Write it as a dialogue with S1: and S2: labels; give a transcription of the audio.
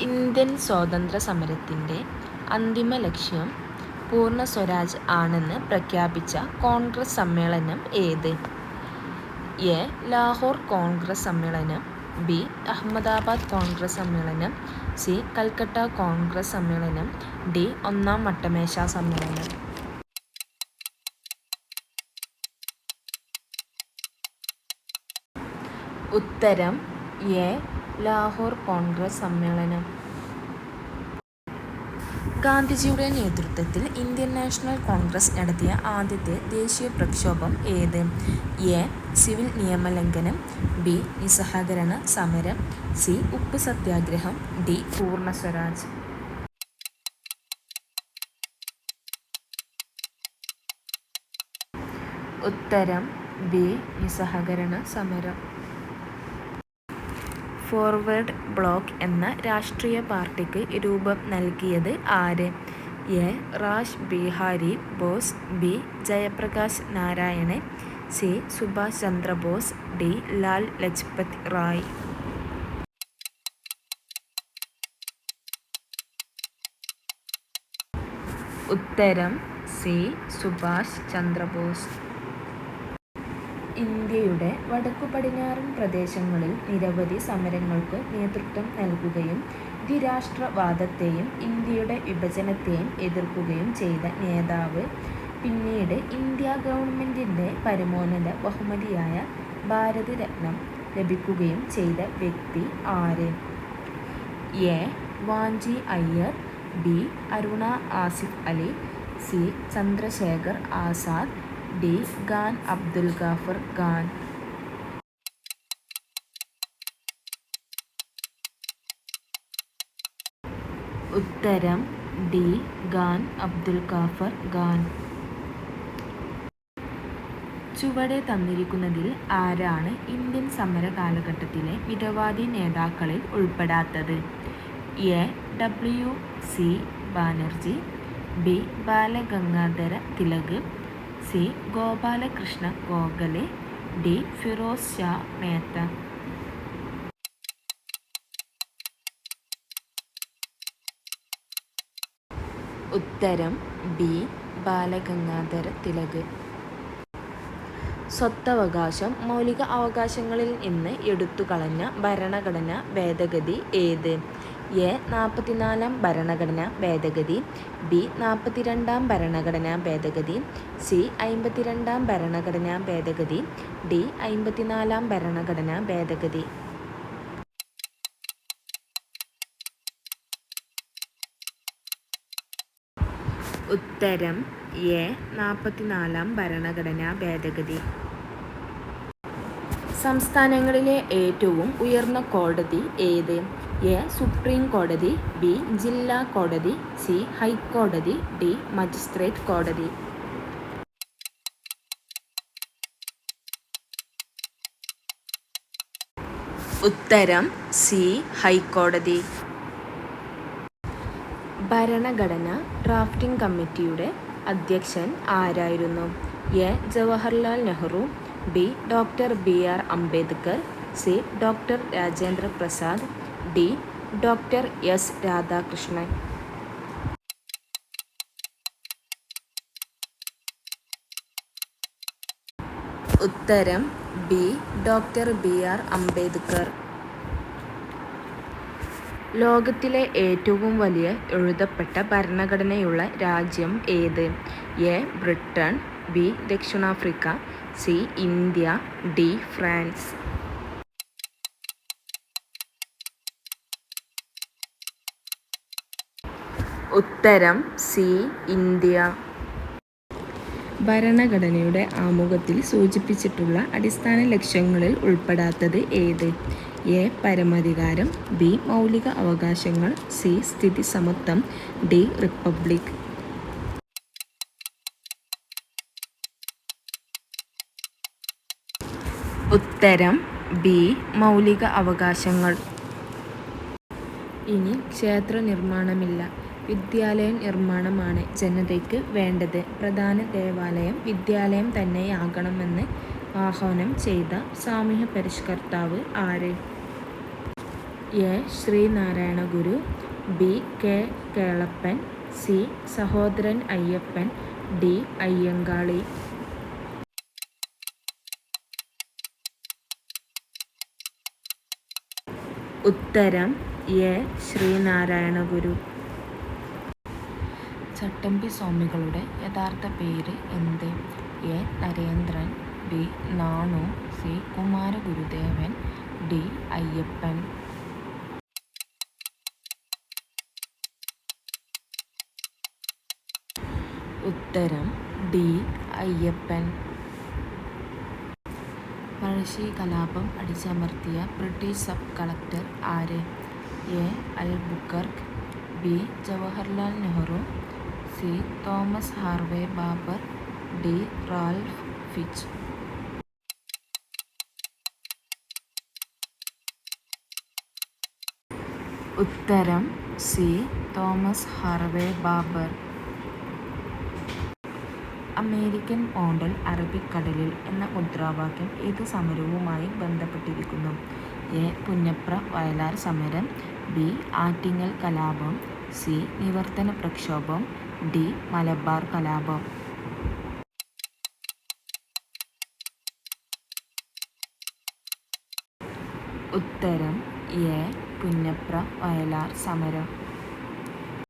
S1: Indian സ്വാതന്ത്ര്യ സമരത്തിൻ്റെ അന്തിമ ലക്ഷ്യം പൂർണ്ണ സ്വരാജ് ആണെന്ന് പ്രഖ്യാപിച്ച കോൺഗ്രസ് സമ്മേളനം ഏത്? എ. ലാഹോർ കോൺഗ്രസ് സമ്മേളനം, ബി. അഹമ്മദാബാദ് കോൺഗ്രസ് സമ്മേളനം, സി. കൽക്കട്ട കോൺഗ്രസ് സമ്മേളനം, ഡി. ഒന്നാം വട്ടമേശ സമ്മേളനം. ഉത്തരം എ. ലാഹോർ കോൺഗ്രസ് സമ്മേളനം. ഗാന്ധിജിയുടെ നേതൃത്വത്തിൽ ഇന്ത്യൻ നാഷണൽ കോൺഗ്രസ് നടത്തിയ ആദ്യത്തെ ദേശീയ പ്രക്ഷോഭം ഏത്? എ. സിവിൽ നിയമലംഘനം, ബി. നിസ്സഹകരണ സമരം, സി. ഉപ്പ് സത്യാഗ്രഹം, ഡി. പൂർണ്ണ സ്വരാജ്. ഉത്തരം ബി. നിസ്സഹകരണ സമരം. ഫോർവേഡ് ബ്ലോക്ക് എന്ന രാഷ്ട്രീയ പാർട്ടിക്ക് രൂപം നൽകിയത് ആര്? A. Rash Bihari boss, B. Jayaprakash Narayana, C. Subhash Chandrabose, D. Lal Lajpat Rai. ഉത്തരം സി. സുഭാഷ് ചന്ദ്രബോസ്. ഇന്ത്യയുടെ വടക്കു പടിഞ്ഞാറൻ പ്രദേശങ്ങളിൽ നിരവധി സമരങ്ങൾക്ക് നേതൃത്വം നൽകുകയും ദ്വിരാഷ്ട്രവാദത്തെയും ഇന്ത്യയുടെ വിഭജനത്തെയും എതിർക്കുകയും ചെയ്ത നേതാവ്, പിന്നീട് ഇന്ത്യാ ഗവൺമെൻറ്റിൻ്റെ പരമോന്നത ബഹുമതിയായ ഭാരത് രത്നം ലഭിക്കുകയും ചെയ്ത വ്യക്തി ആര്? A. Vanchi Iyer, B. Aruna Asaf Ali, C. Chandrashekhar Azad, D. Khan Abdul Ghaffar Khan. ഉത്തരം ഡി. ഖാൻ അബ്ദുൽ ഗാഫർ ഖാൻ. ചുവടെ തന്നിരിക്കുന്നതിൽ ആരാണ് ഇന്ത്യൻ സമര കാലഘട്ടത്തിലെ മിതവാദി നേതാക്കളിൽ ഉൾപ്പെടാത്തത്? A. W. C. Banerjee, B. Balagangadhara Tilak, C. Gopalakrishna Gokhale, D. Pheroze Shah Mehta. ഉത്തരം ബി. ബാലഗംഗാധര തിലക്. സ്വത്തവകാശം മൗലിക അവകാശങ്ങളിൽ നിന്ന് എടുത്തുകളഞ്ഞ ഭരണഘടനാ ഭേദഗതി ഏത്? എ. 44-ാം ഭരണഘടനാ ഭേദഗതി, ബി. 42-ാം ഭരണഘടനാ ഭേദഗതി, സി. 52-ാം ഭരണഘടനാ ഭേദഗതി, ഡി. 54-ാം ഭരണഘടനാ ഭേദഗതി. ഉത്തരം എ. 44-ാം ഭരണഘടനാ ഭേദഗതി. സംസ്ഥാനങ്ങളിലെ ഏറ്റവും ഉയർന്ന കോടതി ഏത്? എ. സുപ്രീം കോടതി, ബി. ജില്ലാ കോടതി, സി. ഹൈക്കോടതി, ഡി. മജിസ്ട്രേറ്റ് കോടതി. ഉത്തരം സി. ഹൈക്കോടതി. ഭരണഘടനാ ഡ്രാഫ്റ്റിംഗ് കമ്മിറ്റിയുടെ അധ്യക്ഷൻ ആരായിരുന്നു? A. Jawaharlal Nehru, B. Doctor B. R. Ambedkar, C. Doctor Rajendra Prasad, D. Doctor S. Radhakrishnan. ഉത്തരം B. Doctor B. R. Ambedkar. ലോകത്തിലെ ഏറ്റവും വലിയ എഴുതപ്പെട്ട ഭരണഘടനയുള്ള രാജ്യം ഏത്? എ. Britain, B. ദക്ഷിണാഫ്രിക്ക, സി. India, D. ഫ്രാൻസ്. ഉത്തരം സി. ഇന്ത്യ. ഭരണഘടനയുടെ ആമുഖത്തിൽ സൂചിപ്പിച്ചിട്ടുള്ള അടിസ്ഥാന ലക്ഷ്യങ്ങളിൽ ഉൾപ്പെടാത്തത് ഏത്? എ. പരമാധികാരം, ബി. മൗലിക അവകാശങ്ങൾ, സി. സ്ഥിതി സമത്വം, ഡി. റിപ്പബ്ലിക്. ഉത്തരം ബി. മൗലിക അവകാശങ്ങൾ. ഇനി ക്ഷേത്ര നിർമ്മാണമില്ല, വിദ്യാലയ നിർമ്മാണമാണ് ജനതയ്ക്ക് വേണ്ടത്. പ്രധാന ദേവാലയം വിദ്യാലയം തന്നെയാകണമെന്ന് ആഹ്വാനം ചെയ്ത സാമൂഹ്യ പരിഷ്കർത്താവ് ആര്? A Sreenarayana Guru, B K Kelappan, C Sahodaran Ayyappan, D Ayyankali. ഉത്തരം എ ശ്രീനാരായണ ഗുരു. ചട്ടമ്പി സ്വാമികളുടെ യഥാർത്ഥ പേര് എന്ത്? A Narendran, B Nanu, C Kumaragurudevan, D Ayyappan. ഉത്തരം ഡി അയ്യപ്പൻ. പഴശ്ശി കലാപം അടിച്ചമർത്തിയ ബ്രിട്ടീഷ് സബ് കളക്ടർ ആര്? A Albuquerque, B Jawaharlal Nehru, C Thomas Harvey Baber, D Ralph Fitch. ഉത്തരം C Thomas Harvey Baber. American പോണ്ടൽ അറബിക്കടലിൽ എന്ന മുദ്രാവാക്യം ഏത് സമരവുമായി ബന്ധപ്പെട്ടിരിക്കുന്നു? എ പുന്നപ്ര വയലാർ സമരം, ബി ആറ്റിങ്ങൽ കലാപം, സി നിവർത്തന പ്രക്ഷോഭം, ഡി മലബാർ കലാപം. ഉത്തരം എ പുന്നപ്ര വയലാർ സമരം.